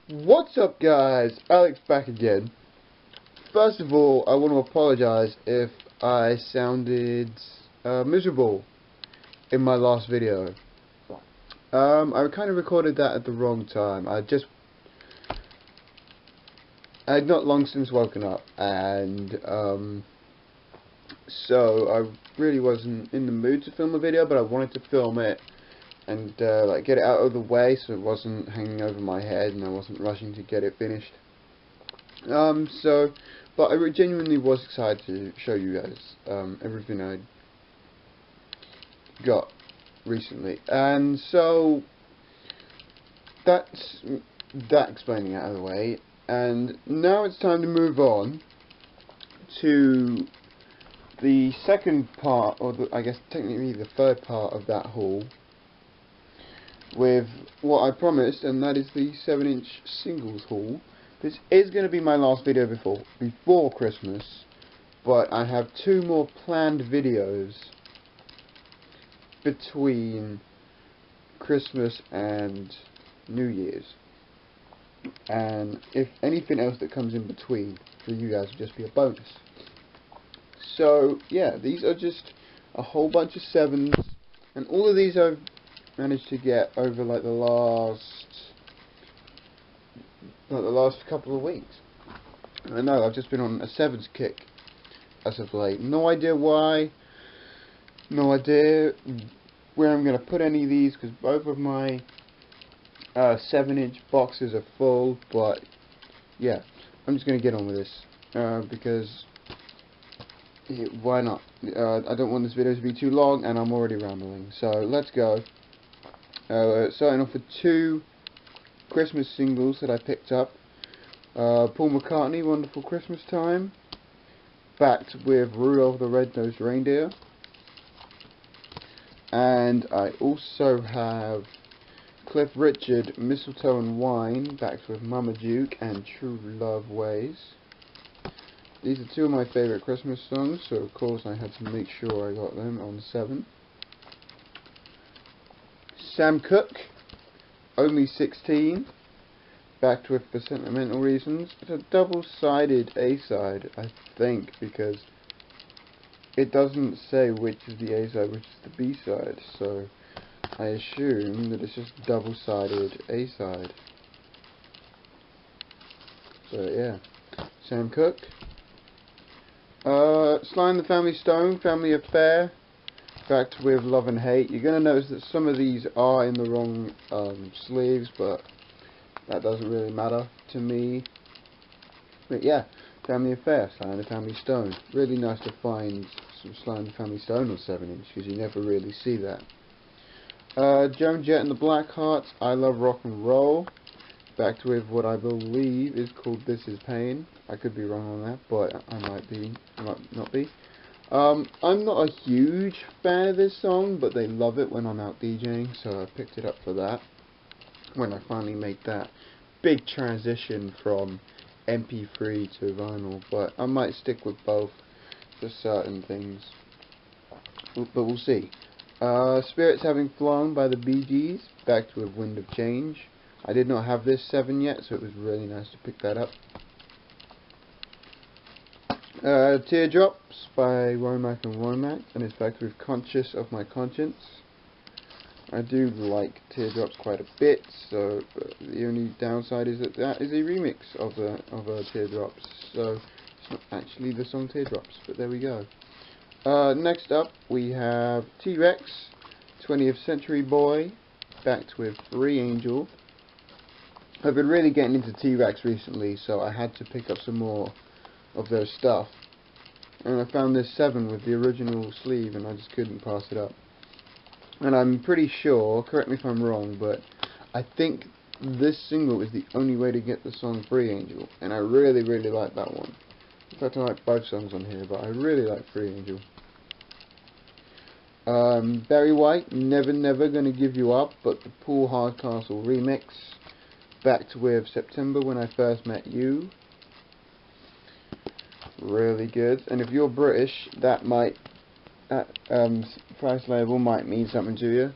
What's up, guys? Alex back again. First of all, I want to apologize if I sounded miserable in my last video. I kind of recorded that at the wrong time. I had not long since woken up, and so I really wasn't in the mood to film a video, but I wanted to film it and like get it out of the way so it wasn't hanging over my head and I wasn't rushing to get it finished. But I genuinely was excited to show you guys everything I got recently, and so that's that explaining it out of the way. And now it's time to move on to the second part, or I guess technically the third part of that haul, with what I promised, and that is the 7-inch singles haul. This is going to be my last video before Christmas, but I have 2 more planned videos between Christmas and New Year's. And if anything else that comes in between for you guys will just be a bonus. So yeah, these are just a whole bunch of 7's, and all of these I've managed to get over like the last couple of weeks. I know I've just been on a 7's kick as of late. No idea why, no idea where I'm going to put any of these, because both of my 7-inch boxes are full. But yeah, I'm just going to get on with this because why not? I don't want this video to be too long, and I'm already rambling, so let's go. Starting off with 2 Christmas singles that I picked up. Paul McCartney, Wonderful Christmas Time, backed with Rudolph the Red-Nosed Reindeer. And I also have Cliff Richard, Mistletoe and Wine, backed with Mama Duke and True Love Ways. These are 2 of my favourite Christmas songs, so of course I had to make sure I got them on 7. Sam Cooke, Only 16, backed with For Sentimental Reasons. It's a double-sided A-side, I think, because it doesn't say which is the A-side, which is the B-side, so I assume that it's just double-sided A-side. So yeah, Sam Cooke. Sly and the Family Stone, Family Affair, backed with Love and Hate. You're going to notice that some of these are in the wrong sleeves, but that doesn't really matter to me. But yeah, Family Affair, Sly and the Family Stone. Really nice to find some Sly and the Family Stone on 7-inch, because you never really see that. Joan Jett and the Blackhearts, I Love Rock and Roll, backed with what I believe is called This Is Pain. I could be wrong on that, but I might not be. I'm not a huge fan of this song, but they love it when I'm out DJing, so I picked it up for that. When I finally made that big transition from MP3 to vinyl, but I might stick with both for certain things. But we'll see. Spirits Having Flown by the Bee Gees, backed with Wind of Change. I did not have this 7 yet, so it was really nice to pick that up. Teardrops by Womack and Womack, and it's backed with Conscious of My Conscience. I do like Teardrops quite a bit, so the only downside is that is a remix of Teardrops, so it's not actually the song Teardrops, but there we go. Next up we have T-Rex, 20th Century Boy, backed with Free Angel. I've been really getting into T-Rex recently, so I had to pick up some more of their stuff. And I found this 7 with the original sleeve, and I just couldn't pass it up. And I'm pretty sure, correct me if I'm wrong, but I think this single is the only way to get the song Free Angel, and I really, really like that one. In fact, I like both songs on here, but I really like Free Angel. Barry White, Never Never Gonna Give You Up, but the Paul Hardcastle remix, backed with September When I First Met You. Really good. And if you're British, that price label might mean something to you.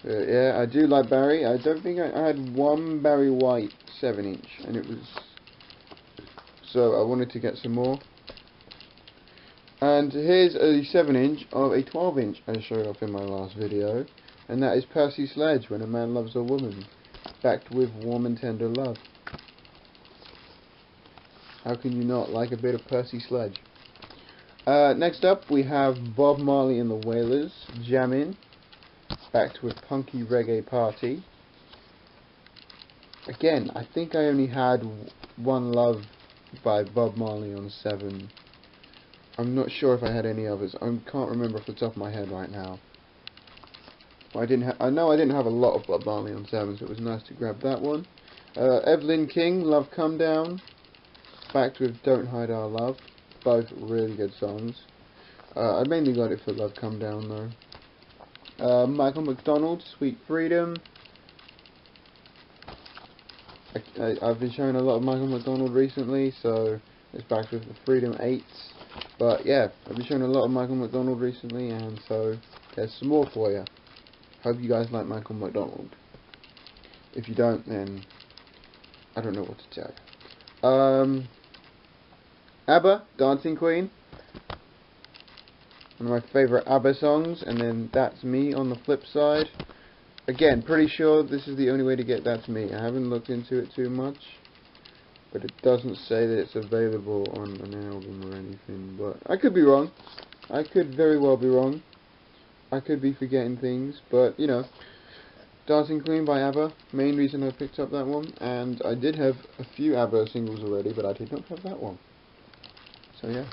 Yeah, I do like Barry. I don't think I had one Barry White 7-inch, and it was... So I wanted to get some more. And here's a 7-inch of a 12-inch I showed off in my last video. And that is Percy Sledge, When a Man Loves a Woman. Backed with Warm and Tender Love. How can you not like a bit of Percy Sledge? Next up we have Bob Marley and the Wailers, Jammin'. Backed with Punky Reggae Party. Again, I think I only had One Love by Bob Marley on 7. I'm not sure if I had any others. I can't remember off the top of my head right now. I know I didn't have a lot of Bob Marley on 7, so it was nice to grab that one. Evelyn King, Love Come Down. Backed with Don't Hide Our Love. Both really good songs. I mainly got it for Love Come Down though. Michael McDonald, Sweet Freedom. I've been showing a lot of Michael McDonald recently, so it's back with the Freedom 8s. But yeah, I've been showing a lot of Michael McDonald recently, and so there's some more for you. Hope you guys like Michael McDonald. If you don't, then I don't know what to tell you. ABBA, Dancing Queen. One of my favourite ABBA songs, and then That's Me on the flip side. Again, pretty sure this is the only way to get That's Me. I haven't looked into it too much, but it doesn't say that it's available on an album or anything, but I could be wrong. I could very well be wrong. I could be forgetting things, but, you know, Dancing Queen by ABBA, main reason I picked up that one, and I did have a few ABBA singles already, but I did not have that one. So, yeah.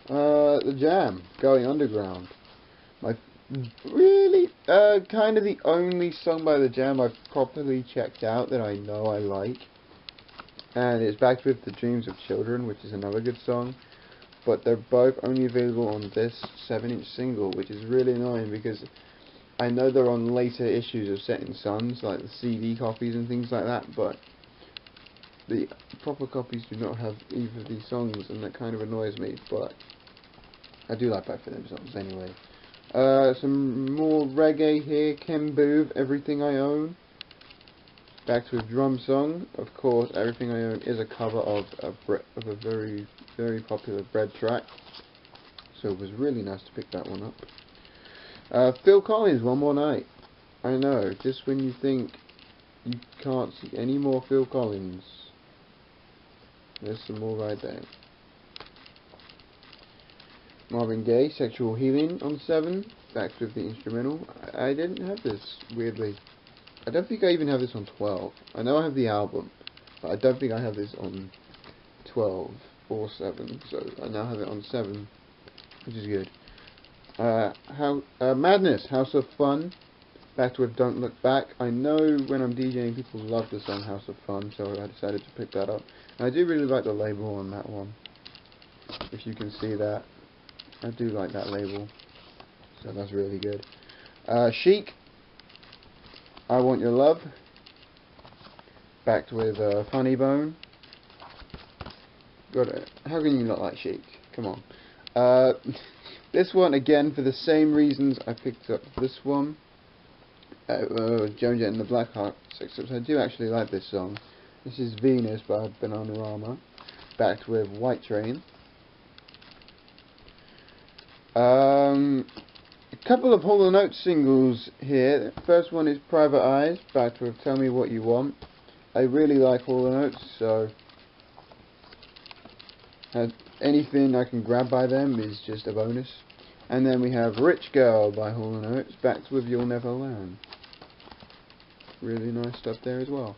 The Jam, Going Underground. Kind of the only song by The Jam I've properly checked out that I know I like. And it's backed with The Dreams of Children, which is another good song. But they're both only available on this 7-inch single, which is really annoying because I know they're on later issues of Setting Suns, like the CD copies and things like that, but the proper copies do not have either of these songs, and that kind of annoys me, but I do like both of them songs anyway. Some more reggae here, Ken Booth, Everything I Own. Back to a drum song. Of course, Everything I Own is a cover of a very, very popular Bread track, so it was really nice to pick that one up. Phil Collins, One More Night. I know, just when you think you can't see any more Phil Collins, there's some more right there. Marvin Gaye, Sexual Healing on 7, backed with the instrumental. I didn't have this, weirdly. I don't think I even have this on 12. I know I have the album, but I don't think I have this on 12 or 7, so I now have it on 7, which is good. Madness, House of Fun, backed with Don't Look Back. I know when I'm DJing people love the song House of Fun, so I decided to pick that up. And I do really like the label on that one, if you can see that. I do like that label, so that's really good. Chic, I Want Your Love, backed with Funny Bone. Got it. How can you not like Chic? Come on. This one, again, for the same reasons I picked up this one. Joan Jett and the Blackheart, except I do actually like this song. This is Venus by Bananarama, backed with White Train. A couple of Hall & Oates singles here. The first one is Private Eyes, backed with Tell Me What You Want. I really like Hall & Oates, so anything I can grab by them is just a bonus. And then we have Rich Girl by Hall & Oates, backed with You'll Never Learn. Really nice stuff there as well.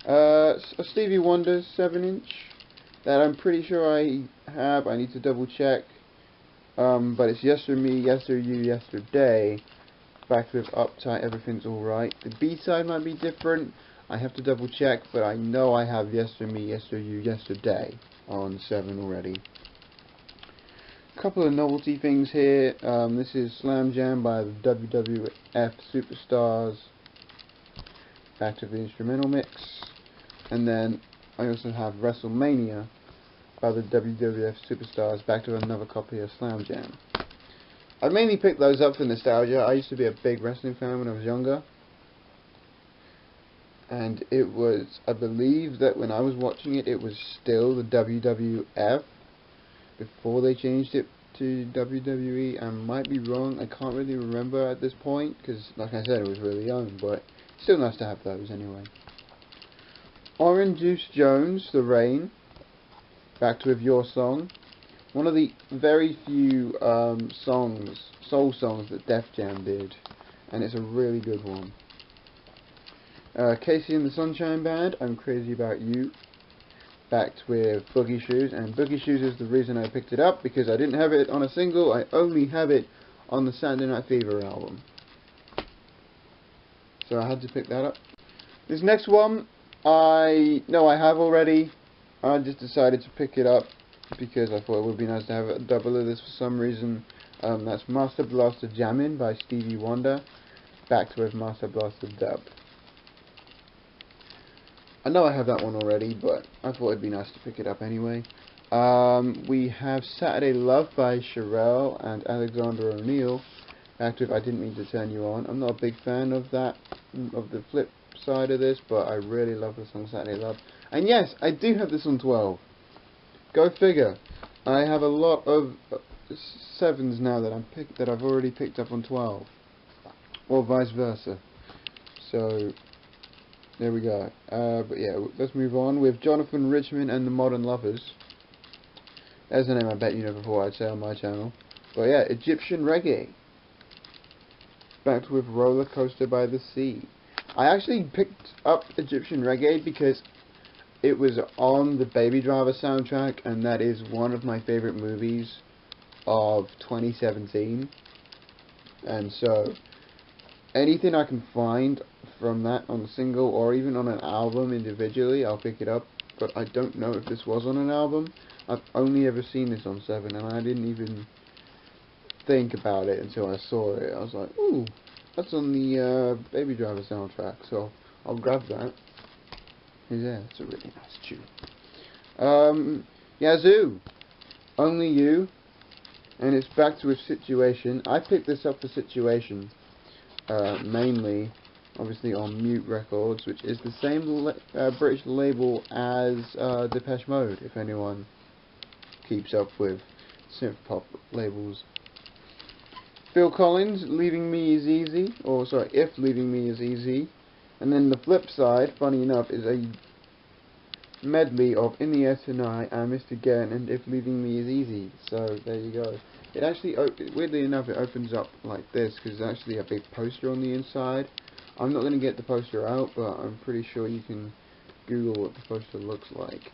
A Stevie Wonder 7-inch that I'm pretty sure I have. I need to double check. But it's Yester Me, Yester You, Yesterday, backed with Uptight, Everything's Alright. The B-side might be different, I have to double check, but I know I have Yester Me, Yester You, Yesterday on 7 already. A couple of novelty things here. This is Slam Jam by the WWF Superstars, back to the instrumental mix. And then I also have WrestleMania by the WWF Superstars, back to another copy of Slam Jam. I mainly picked those up for nostalgia. I used to be a big wrestling fan when I was younger, and it was, I believe that when I was watching it, it was still the WWF before they changed it to WWE. I might be wrong, I can't really remember at this point, because like I said, it was really young, but still nice to have those anyway. Orange Juice Jones, The Rain, backed with Your Song. One of the very few soul songs that Def Jam did, and it's a really good one. Casey and the Sunshine Band, I'm Crazy About You, backed with Boogie Shoes, and Boogie Shoes is the reason I picked it up, because I didn't have it on a single, I only have it on the Saturday Night Fever album. So I had to pick that up. This next one, I have already. I just decided to pick it up because I thought it would be nice to have a double of this for some reason. That's Master Blaster Jammin' by Stevie Wonder, backed with Master Blaster Dub. I know I have that one already, but I thought it'd be nice to pick it up anyway. We have Saturday Love by Sherelle and Alexander O'Neal, backed with I Didn't Mean to Turn You On. I'm not a big fan of that, of the flip side of this, but I really love the song Saturday Love. And yes, I do have this on 12. Go figure. I have a lot of 7's now that I've already picked up on 12, or vice versa. So there we go. But yeah, let's move on with Jonathan Richman and the Modern Lovers. There's a name I bet you never thought I'd say on my channel. But yeah, Egyptian Reggae, backed with Roller Coaster by the Sea. I actually picked up Egyptian Reggae because it was on the Baby Driver soundtrack, and that is one of my favorite movies of 2017. And so anything I can find from that on a single or even on an album individually, I'll pick it up. But I don't know if this was on an album. I've only ever seen this on 7, and I didn't even think about it until I saw it. I was like, ooh, that's on the Baby Driver soundtrack, so I'll grab that. Yeah, it's a really nice tune. Yazoo, Only You, and it's backed with Situation. I picked this up for Situation, mainly, obviously on Mute Records, which is the same British label as Depeche Mode, if anyone keeps up with synth pop labels. Phil Collins, Leaving Me Is Easy, or sorry, If Leaving Me Is Easy. And then the flip side, funny enough, is a medley of In the Air Tonight, I Missed Again, and If Leaving Me Is Easy. So there you go. It actually, weirdly enough, it opens up like this, because there's actually a big poster on the inside. I'm not going to get the poster out, but I'm pretty sure you can Google what the poster looks like.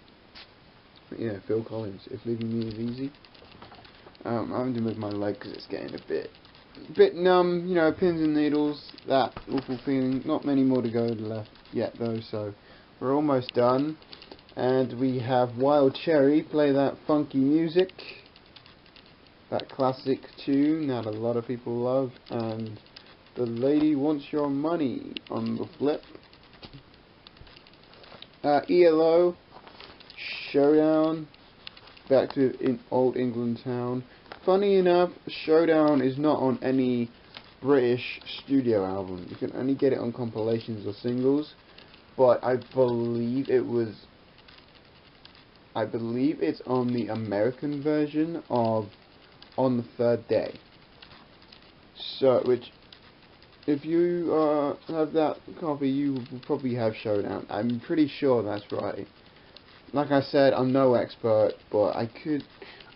But yeah, Phil Collins, If Leaving Me Is Easy. I'm having to move my leg because it's getting a bit numb, you know, pins and needles, that awful feeling. Not many more to go left yet though, so we're almost done. And we have Wild Cherry, Play That Funky Music, that classic tune that a lot of people love, and The Lady Wants Your Money on the flip. ELO, Showdown, back to Old England Town. Funny enough, Showdown is not on any British studio album. You can only get it on compilations or singles, but I believe it's on the American version of On the Third Day. So, which, if you have that copy, you will probably have Showdown. I'm pretty sure that's right. Like I said, I'm no expert, but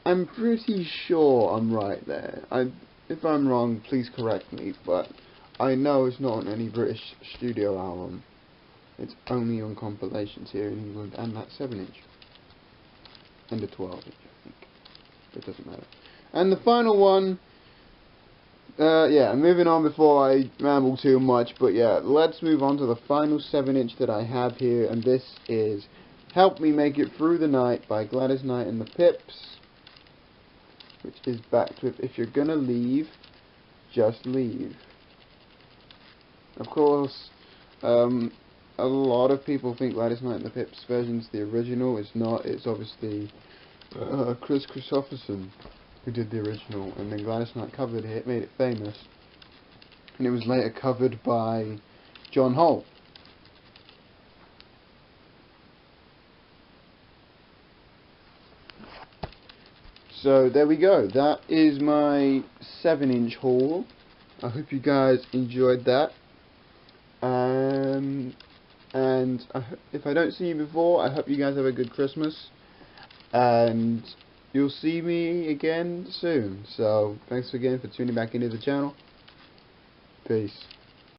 I'm pretty sure I'm right there. If I'm wrong, please correct me, but I know it's not on any British studio album. It's only on compilations here in England, and that 7-inch. And a 12-inch, I think. But it doesn't matter. And the final one, yeah, moving on before I ramble too much, but yeah, let's move on to the final 7-inch that I have here, and this is Help Me Make It Through the Night by Gladys Knight and the Pips, which is backed with If You're Gonna Leave, Just Leave. Of course, a lot of people think Gladys Knight and the Pips version's the original. It's not. It's obviously Chris Christopherson who did the original, and then Gladys Knight covered it, made it famous, and it was later covered by John Holt. So there we go. That is my 7-inch haul. I hope you guys enjoyed that. And if I don't see you before, I hope you guys have a good Christmas. And you'll see me again soon. So thanks again for tuning back into the channel. Peace.